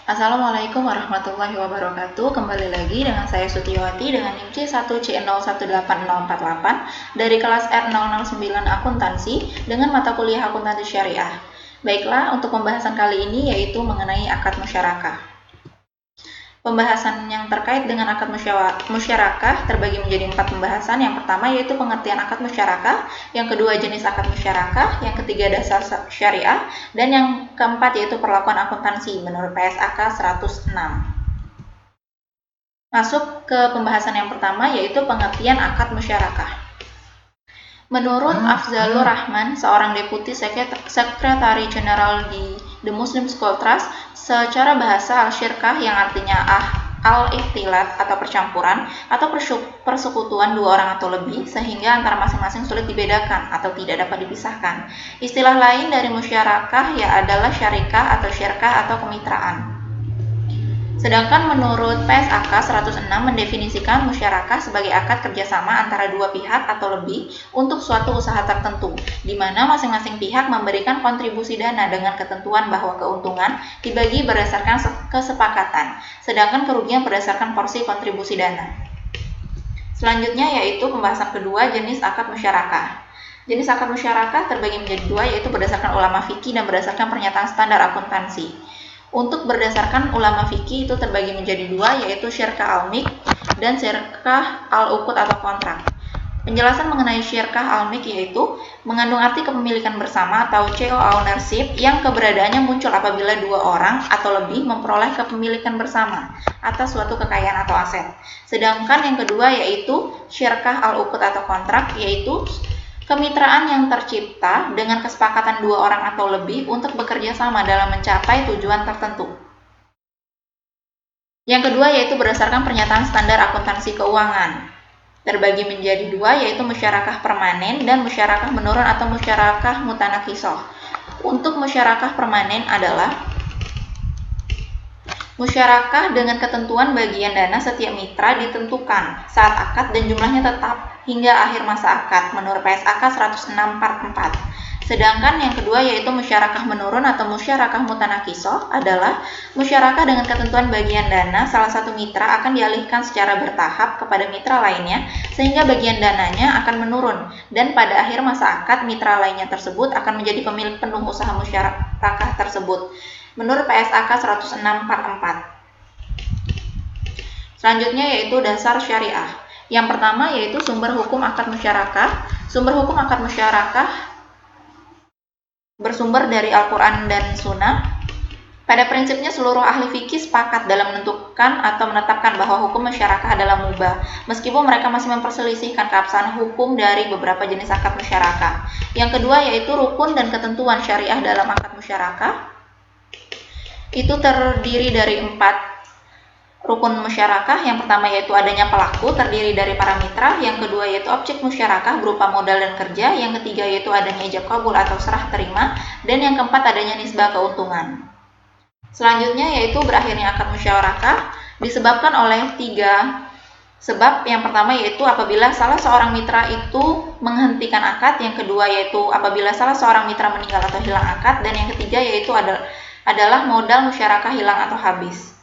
Assalamualaikum warahmatullahi wabarakatuh. Kembali lagi dengan saya Sutiawati dengan NIM C1C018048 dari kelas R009 Akuntansi dengan mata kuliah Akuntansi Syariah. Baiklah, untuk pembahasan kali ini yaitu mengenai akad musyarakah. Pembahasan yang terkait dengan akad musyarakah terbagi menjadi 4 pembahasan. Yang pertama yaitu pengertian akad musyarakah, yang kedua jenis akad musyarakah, yang ketiga dasar syariah, dan yang keempat yaitu perlakuan akuntansi menurut PSAK 106. Masuk ke pembahasan yang pertama yaitu pengertian akad musyarakah. Menurut Afzalur Rahman, seorang deputi sekretari jenderal di The Muslim School Trust, secara bahasa al-syirkah yang artinya al-ikhtilat atau percampuran atau persekutuan dua orang atau lebih sehingga antara masing-masing sulit dibedakan atau tidak dapat dipisahkan. Istilah lain dari musyarakah ya adalah syarikah atau syirkah atau kemitraan. Sedangkan menurut PSAK 106 mendefinisikan musyarakah sebagai akad kerjasama antara dua pihak atau lebih untuk suatu usaha tertentu, di mana masing-masing pihak memberikan kontribusi dana dengan ketentuan bahwa keuntungan dibagi berdasarkan kesepakatan, sedangkan kerugian berdasarkan porsi kontribusi dana. Selanjutnya yaitu pembahasan kedua, jenis akad musyarakah. Jenis akad musyarakah terbagi menjadi dua, yaitu berdasarkan ulama fikih dan berdasarkan pernyataan standar akuntansi. Untuk berdasarkan ulama fikih itu terbagi menjadi dua, yaitu syirkah al-milk dan syirkah al-uqud atau kontrak. Penjelasan mengenai syirkah al-milk yaitu mengandung arti kepemilikan bersama atau co-ownership yang keberadaannya muncul apabila dua orang atau lebih memperoleh kepemilikan bersama atas suatu kekayaan atau aset. Sedangkan yang kedua yaitu syirkah al-uqud atau kontrak, yaitu kemitraan yang tercipta dengan kesepakatan dua orang atau lebih untuk bekerja sama dalam mencapai tujuan tertentu. Yang kedua yaitu berdasarkan pernyataan standar akuntansi keuangan. Terbagi menjadi dua, yaitu musyarakah permanen dan musyarakah menurun atau musyarakah mutanakisah. Untuk musyarakah permanen adalah musyarakah dengan ketentuan bagian dana setiap mitra ditentukan saat akad dan jumlahnya tetap hingga akhir masa akad menurut PSAK 106 Part 4. Sedangkan yang kedua yaitu musyarakah menurun atau musyarakah mutanakisah adalah musyarakah dengan ketentuan bagian dana salah satu mitra akan dialihkan secara bertahap kepada mitra lainnya sehingga bagian dananya akan menurun dan pada akhir masa akad mitra lainnya tersebut akan menjadi pemilik penuh usaha musyarakah tersebut menurut PSAK 106 Part 4. Selanjutnya yaitu dasar syariah. Yang pertama yaitu sumber hukum akad musyarakah. Sumber hukum akad musyarakah bersumber dari Al-Quran dan Sunnah. Pada prinsipnya seluruh ahli fikih sepakat dalam menentukan atau menetapkan bahwa hukum musyarakah adalah mubah, meskipun mereka masih memperselisihkan keabsahan hukum dari beberapa jenis akad musyarakah. Yang kedua yaitu rukun dan ketentuan syariah dalam akad musyarakah. Itu terdiri dari 4 rukun musyarakah. Yang pertama yaitu adanya pelaku, terdiri dari para mitra. Yang kedua yaitu objek musyarakah berupa modal dan kerja. Yang ketiga yaitu adanya ijab kabul atau serah terima. Dan yang keempat adanya nisbah keuntungan. Selanjutnya yaitu berakhirnya akad musyarakah disebabkan oleh 3 sebab. Yang pertama yaitu apabila salah seorang mitra itu menghentikan akad. Yang kedua yaitu apabila salah seorang mitra meninggal atau hilang akad. Dan yang ketiga yaitu adalah modal musyarakah hilang atau habis.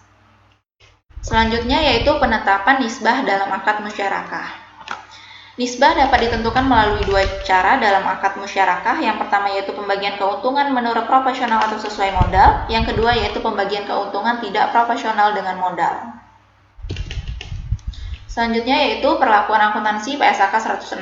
Selanjutnya yaitu penetapan nisbah dalam akad musyarakah. Nisbah dapat ditentukan melalui 2 cara dalam akad musyarakah. Yang pertama yaitu pembagian keuntungan menurut proporsional atau sesuai modal. Yang kedua yaitu pembagian keuntungan tidak proporsional dengan modal. Selanjutnya yaitu perlakuan akuntansi PSAK 106.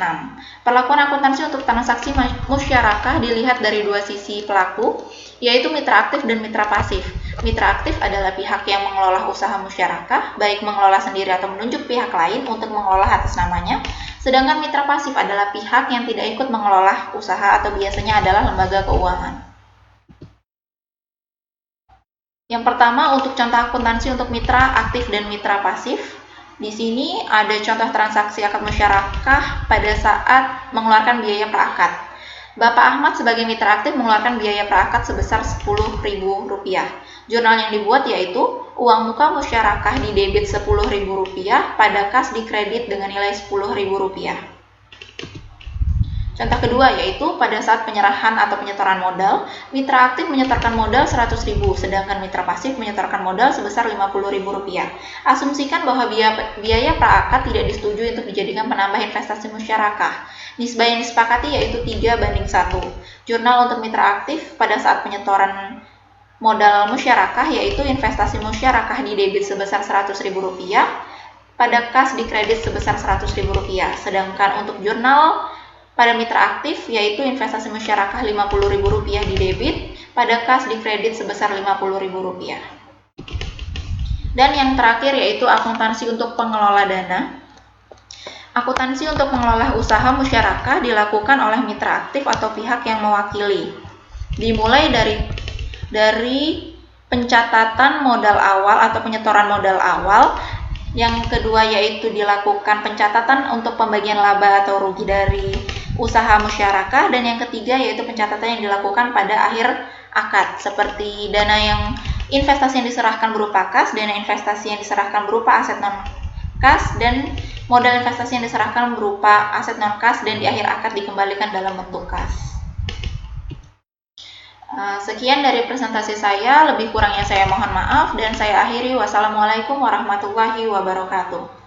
Perlakuan akuntansi untuk transaksi musyarakah dilihat dari 2 sisi pelaku, yaitu mitra aktif dan mitra pasif. Mitra aktif adalah pihak yang mengelola usaha musyarakah, baik mengelola sendiri atau menunjuk pihak lain untuk mengelola atas namanya. Sedangkan mitra pasif adalah pihak yang tidak ikut mengelola usaha atau biasanya adalah lembaga keuangan. Yang pertama untuk contoh akuntansi untuk mitra aktif dan mitra pasif. Di sini ada contoh transaksi akad musyarakah pada saat mengeluarkan biaya per-akad. Bapak Ahmad sebagai mitra aktif mengeluarkan biaya per-akad sebesar Rp10.000. Jurnal yang dibuat yaitu uang muka musyarakah di debit Rp10.000, pada kas dikredit dengan nilai Rp10.000. Contoh kedua yaitu pada saat penyerahan atau penyetoran modal, mitra aktif menyetorkan modal 100.000, sedangkan mitra pasif menyetorkan modal sebesar Rp50.000. Asumsikan bahwa biaya praakad tidak disetujui untuk dijadikan penambah investasi musyarakah. Nisbah yang disepakati yaitu 3:1. Jurnal untuk mitra aktif pada saat penyetoran modal musyarakah yaitu investasi musyarakah di debit sebesar Rp100.000, pada kas di kredit sebesar Rp100.000. Sedangkan untuk jurnal pada mitra aktif yaitu investasi musyarakah Rp50.000 di debit, pada kas di kredit sebesar Rp50.000. Dan yang terakhir yaitu akuntansi untuk pengelola dana. Akuntansi untuk mengelola usaha musyarakah dilakukan oleh mitra aktif atau pihak yang mewakili. Dimulai dari pencatatan modal awal atau penyetoran modal awal. Yang kedua yaitu dilakukan pencatatan untuk pembagian laba atau rugi dari usaha musyarakah, dan yang ketiga yaitu pencatatan yang dilakukan pada akhir akad seperti dana yang investasi yang diserahkan berupa kas, dana investasi yang diserahkan berupa aset non kas, dan modal investasi yang diserahkan berupa aset non kas dan di akhir akad dikembalikan dalam bentuk kas. Sekian dari presentasi saya, lebih kurangnya saya mohon maaf dan saya akhiri. Wassalamualaikum warahmatullahi wabarakatuh.